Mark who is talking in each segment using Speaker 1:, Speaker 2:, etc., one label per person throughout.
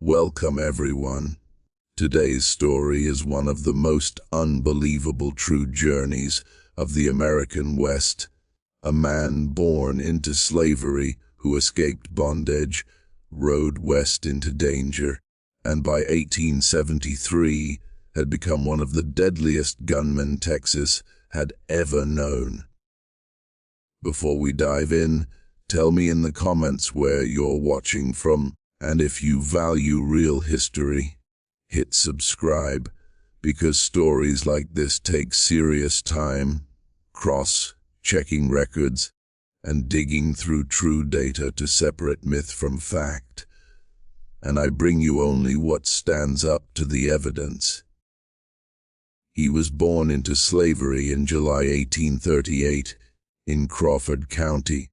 Speaker 1: Welcome everyone. Today's story is one of the most unbelievable true journeys of the American West. A man born into slavery who escaped bondage, rode west into danger, and by 1873 had become one of the deadliest gunmen Texas had ever known. Before we dive in, tell me in the comments where you're watching from, and if you value real history, hit subscribe, because stories like this take serious time, cross-checking records, and digging through true data to separate myth from fact. And I bring you only what stands up to the evidence. He was born into slavery in July 1838 in Crawford County,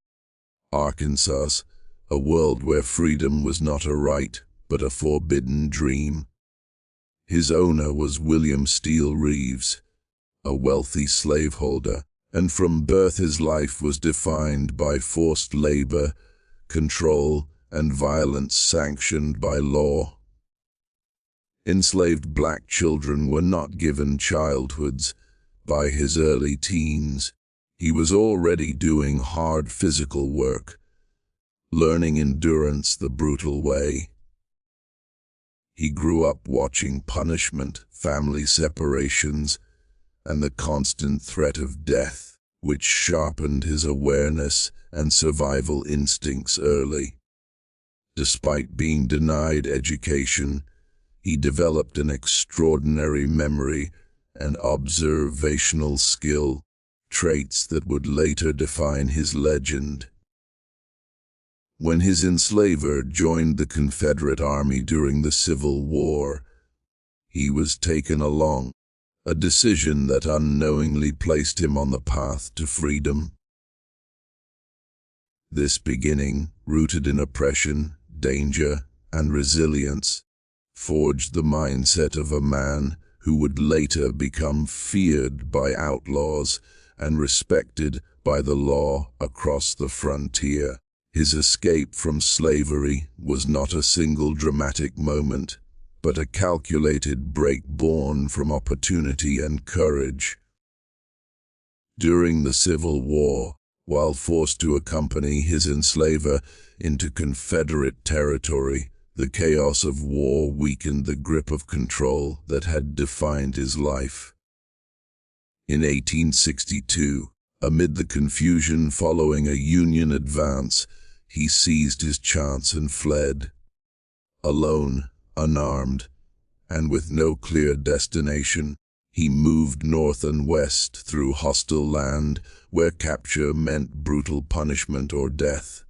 Speaker 1: Arkansas, a world where freedom was not a right, but a forbidden dream. His owner was William Steele Reeves, a wealthy slaveholder, and from birth his life was defined by forced labor, control, and violence sanctioned by law. Enslaved black children were not given childhoods. By his early teens, he was already doing hard physical work, learning endurance the brutal way. He grew up watching punishment, family separations, and the constant threat of death, which sharpened his awareness and survival instincts early. Despite being denied education, he developed an extraordinary memory and observational skill, traits that would later define his legend. When his enslaver joined the Confederate Army during the Civil War, he was taken along, a decision that unknowingly placed him on the path to freedom. This beginning, rooted in oppression, danger, and resilience, forged the mindset of a man who would later become feared by outlaws and respected by the law across the frontier. His escape from slavery was not a single dramatic moment, but a calculated break born from opportunity and courage. During the Civil War, while forced to accompany his enslaver into Confederate territory, the chaos of war weakened the grip of control that had defined his life. In 1862, amid the confusion following a Union advance, he seized his chance and fled. Alone, unarmed, and with no clear destination, he moved north and west through hostile land where capture meant brutal punishment or death.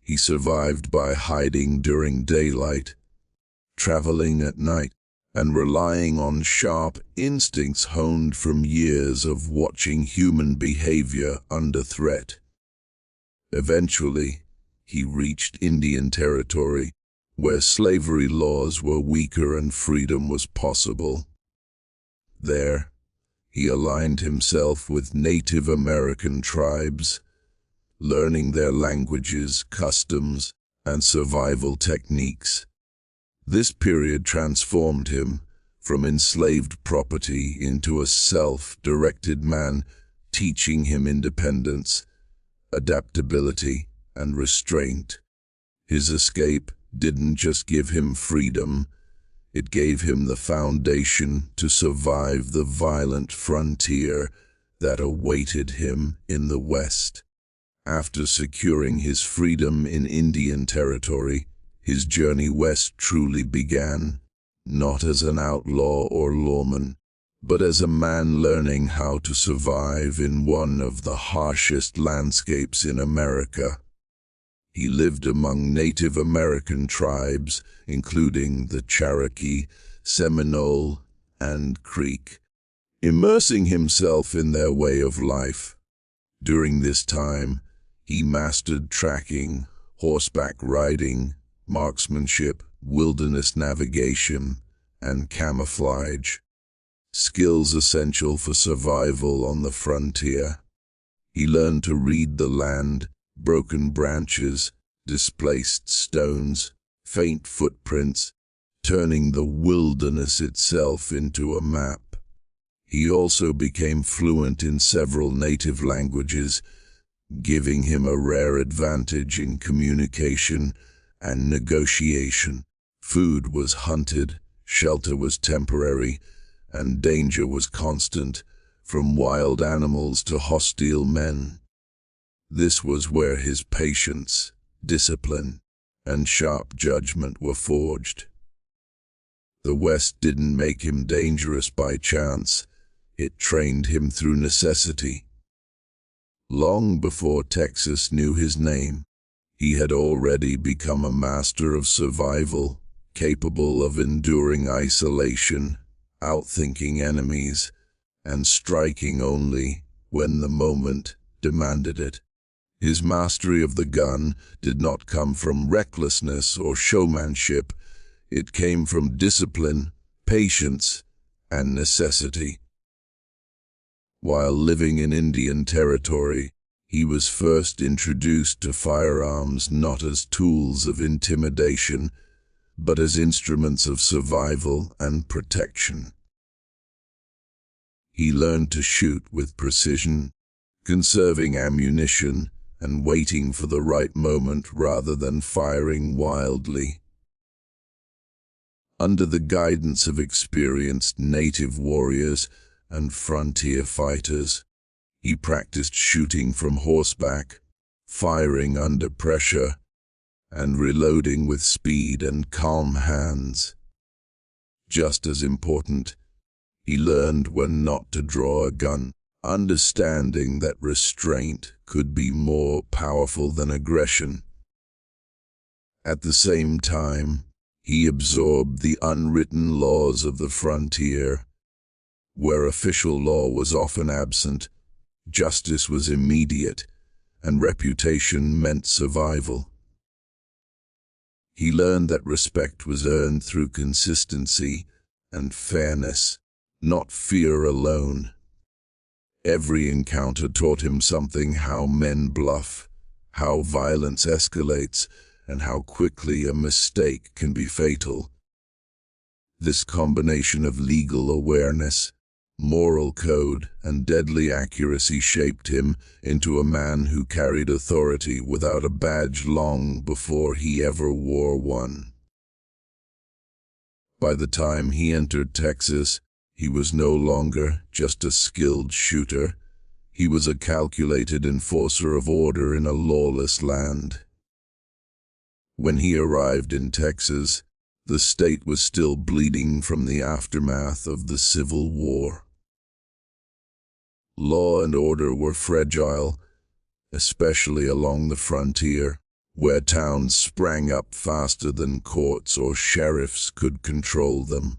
Speaker 1: He survived by hiding during daylight, traveling at night, and relying on sharp instincts honed from years of watching human behavior under threat. Eventually, he reached Indian Territory, where slavery laws were weaker and freedom was possible. There, he aligned himself with Native American tribes, learning their languages, customs, and survival techniques. This period transformed him from enslaved property into a self-directed man, teaching him independence, adaptability, and restraint. His escape didn't just give him freedom, it gave him the foundation to survive the violent frontier that awaited him in the West. After securing his freedom in Indian Territory, his journey west truly began, not as an outlaw or lawman, but as a man learning how to survive in one of the harshest landscapes in America. He lived among Native American tribes, including the Cherokee, Seminole, and Creek, immersing himself in their way of life. During this time, he mastered tracking, horseback riding, marksmanship, wilderness navigation, and camouflage, skills essential for survival on the frontier. He learned to read the land, broken branches, displaced stones, faint footprints, turning the wilderness itself into a map. He also became fluent in several native languages, giving him a rare advantage in communication and negotiation. Food was hunted, shelter was temporary, and danger was constant, from wild animals to hostile men. This was where his patience, discipline, and sharp judgment were forged. The West didn't make him dangerous by chance, it trained him through necessity. Long before Texas knew his name, he had already become a master of survival, capable of enduring isolation, outthinking enemies, and striking only when the moment demanded it. His mastery of the gun did not come from recklessness or showmanship, it came from discipline, patience, and necessity. While living in Indian Territory, he was first introduced to firearms not as tools of intimidation, but as instruments of survival and protection. He learned to shoot with precision, conserving ammunition and waiting for the right moment rather than firing wildly. Under the guidance of experienced native warriors and frontier fighters, he practiced shooting from horseback, firing under pressure, and reloading with speed and calm hands. Just as important, he learned when not to draw a gun, understanding that restraint could be more powerful than aggression. At the same time, he absorbed the unwritten laws of the frontier. Where official law was often absent, justice was immediate, and reputation meant survival. He learned that respect was earned through consistency and fairness, not fear alone. Every encounter taught him something: how men bluff, how violence escalates, and how quickly a mistake can be fatal. This combination of legal awareness, moral code, and deadly accuracy shaped him into a man who carried authority without a badge long before he ever wore one. By the time he entered Texas, he was no longer just a skilled shooter. He was a calculated enforcer of order in a lawless land. When he arrived in Texas, the state was still bleeding from the aftermath of the Civil War. Law and order were fragile, especially along the frontier, where towns sprang up faster than courts or sheriffs could control them.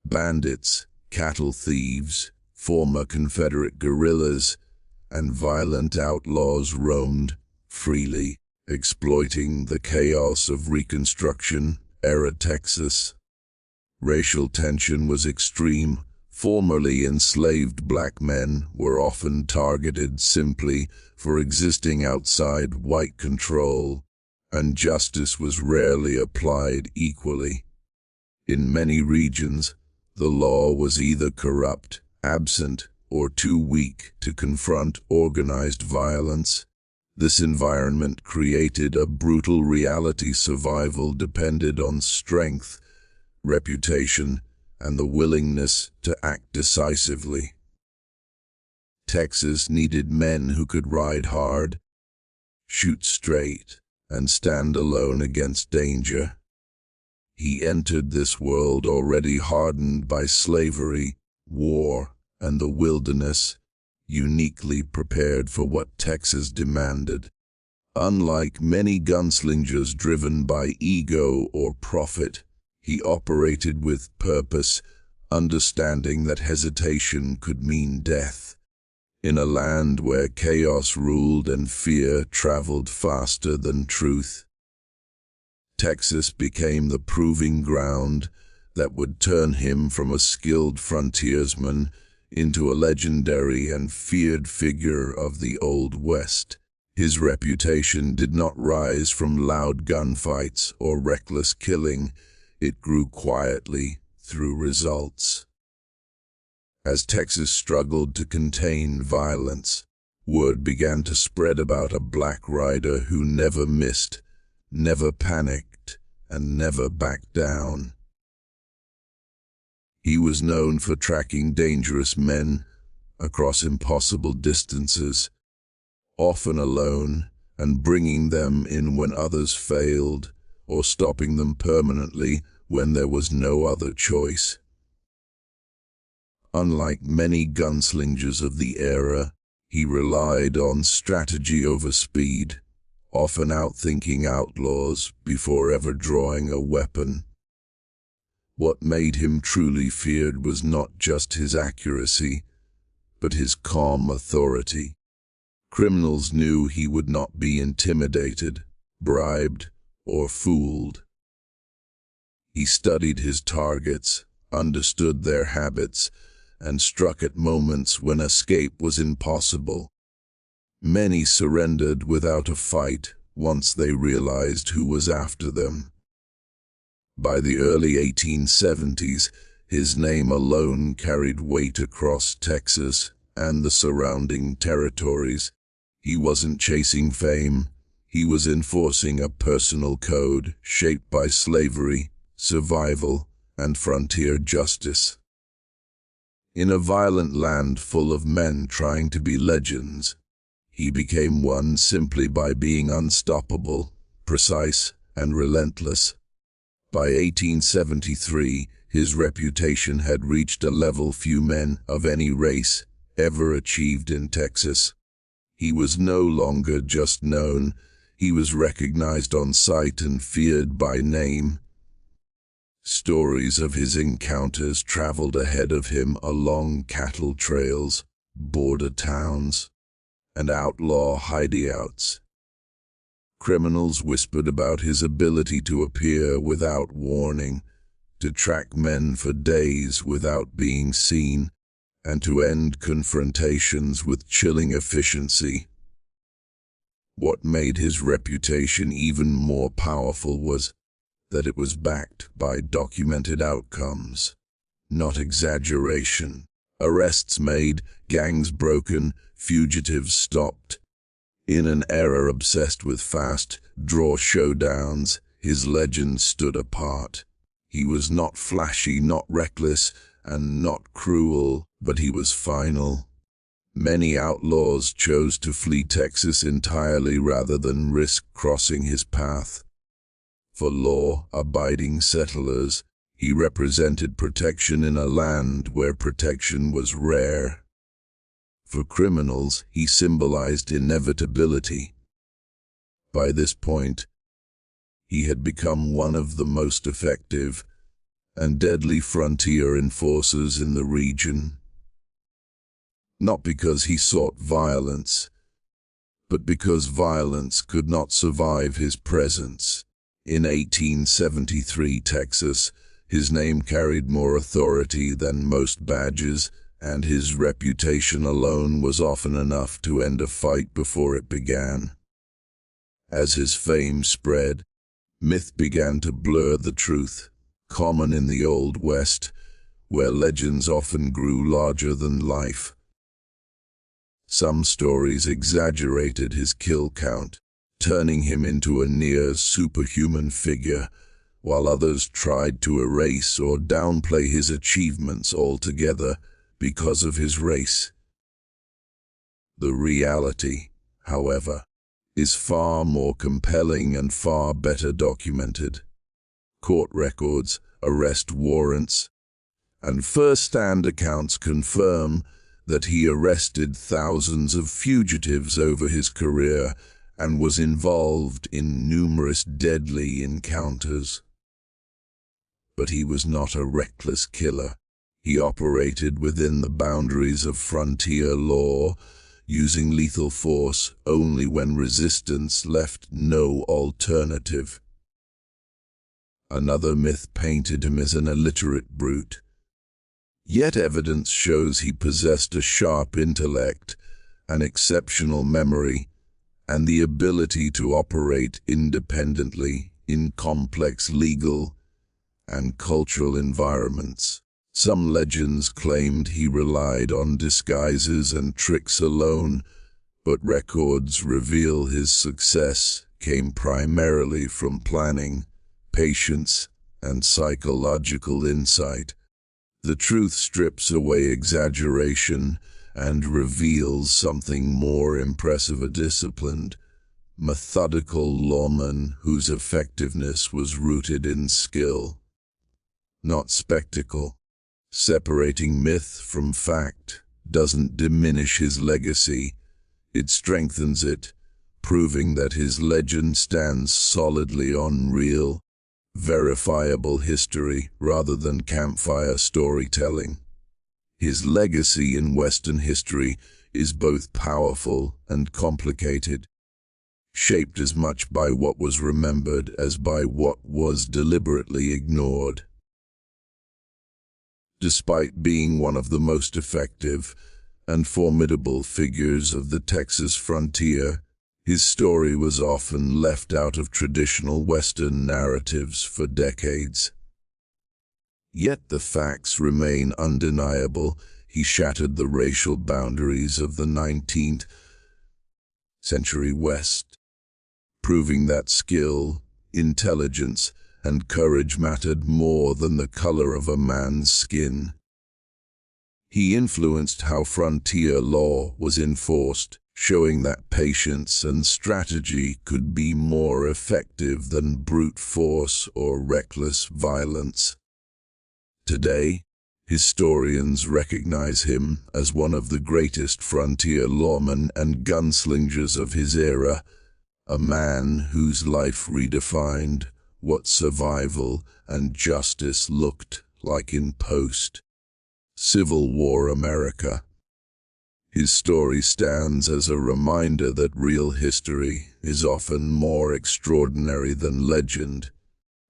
Speaker 1: Bandits, cattle thieves, former Confederate guerrillas, and violent outlaws roamed freely, exploiting the chaos of Reconstruction-era Texas. Racial tension was extreme. Formerly enslaved black men were often targeted simply for existing outside white control, and justice was rarely applied equally. In many regions, the law was either corrupt, absent, or too weak to confront organized violence. This environment created a brutal reality: survival depended on strength, reputation, and the willingness to act decisively. Texas needed men who could ride hard, shoot straight, and stand alone against danger. He entered this world already hardened by slavery, war, and the wilderness, uniquely prepared for what Texas demanded. Unlike many gunslingers driven by ego or profit, he operated with purpose, understanding that hesitation could mean death. In a land where chaos ruled and fear traveled faster than truth, Texas became the proving ground that would turn him from a skilled frontiersman into a legendary and feared figure of the Old West. His reputation did not rise from loud gunfights or reckless killing. It grew quietly through results. As Texas struggled to contain violence, word began to spread about a black rider who never missed, never panicked, and never backed down. He was known for tracking dangerous men across impossible distances, often alone, and bringing them in when others failed, or stopping them permanently when there was no other choice. Unlike many gunslingers of the era, he relied on strategy over speed, often outthinking outlaws before ever drawing a weapon. What made him truly feared was not just his accuracy, but his calm authority. Criminals knew he would not be intimidated, bribed, or fooled. He studied his targets, understood their habits, and struck at moments when escape was impossible. Many surrendered without a fight once they realized who was after them. By the early 1870s, his name alone carried weight across Texas and the surrounding territories. He wasn't chasing fame. He was enforcing a personal code shaped by slavery, survival, and frontier justice. In a violent land full of men trying to be legends, he became one simply by being unstoppable, precise, and relentless. By 1873, his reputation had reached a level few men of any race ever achieved in Texas. He was no longer just known, he was recognized on sight and feared by name. Stories of his encounters traveled ahead of him along cattle trails, border towns, and outlaw hideouts. Criminals whispered about his ability to appear without warning, to track men for days without being seen, and to end confrontations with chilling efficiency. What made his reputation even more powerful was that it was backed by documented outcomes, not exaggeration. Arrests made, gangs broken, fugitives stopped. In an era obsessed with fast-draw showdowns, his legend stood apart. He was not flashy, not reckless, and not cruel, but he was final. Many outlaws chose to flee Texas entirely rather than risk crossing his path. For law-abiding settlers, he represented protection in a land where protection was rare. For criminals, he symbolized inevitability. By this point, he had become one of the most effective and deadly frontier enforcers in the region. Not because he sought violence, but because violence could not survive his presence. In 1873 Texas, his name carried more authority than most badges, and his reputation alone was often enough to end a fight before it began. As his fame spread, myth began to blur the truth, common in the Old West, where legends often grew larger than life. Some stories exaggerated his kill count, turning him into a near-superhuman figure, while others tried to erase or downplay his achievements altogether because of his race. The reality, however, is far more compelling and far better documented. Court records, arrest warrants, and first-hand accounts confirm that he arrested thousands of fugitives over his career and was involved in numerous deadly encounters. But he was not a reckless killer. He operated within the boundaries of frontier law, using lethal force only when resistance left no alternative. Another myth painted him as an illiterate brute. Yet evidence shows he possessed a sharp intellect, an exceptional memory, and the ability to operate independently in complex legal and cultural environments. Some legends claimed he relied on disguises and tricks alone, but records reveal his success came primarily from planning, patience, and psychological insight. The truth strips away exaggeration and reveals something more impressive: a disciplined, methodical lawman whose effectiveness was rooted in skill, not spectacle. Separating myth from fact doesn't diminish his legacy, it strengthens it, proving that his legend stands solidly on real, verifiable history rather than campfire storytelling. His legacy in Western history is both powerful and complicated, shaped as much by what was remembered as by what was deliberately ignored. Despite being one of the most effective and formidable figures of the Texas frontier, his story was often left out of traditional Western narratives for decades. Yet the facts remain undeniable. He shattered the racial boundaries of the 19th century West, proving that skill, intelligence, and courage mattered more than the color of a man's skin. He influenced how frontier law was enforced, showing that patience and strategy could be more effective than brute force or reckless violence. Today, historians recognize him as one of the greatest frontier lawmen and gunslingers of his era, a man whose life redefined what survival and justice looked like in post-Civil War America. His story stands as a reminder that real history is often more extraordinary than legend,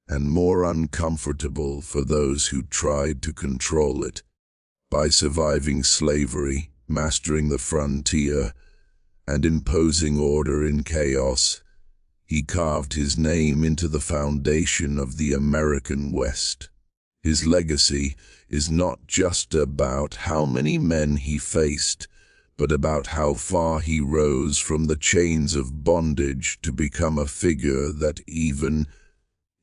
Speaker 1: and more uncomfortable for those who tried to control it. By surviving slavery, mastering the frontier, and imposing order in chaos, he carved his name into the foundation of the American West. His legacy is not just about how many men he faced, but about how far he rose from the chains of bondage to become a figure that even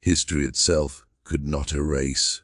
Speaker 1: history itself could not erase.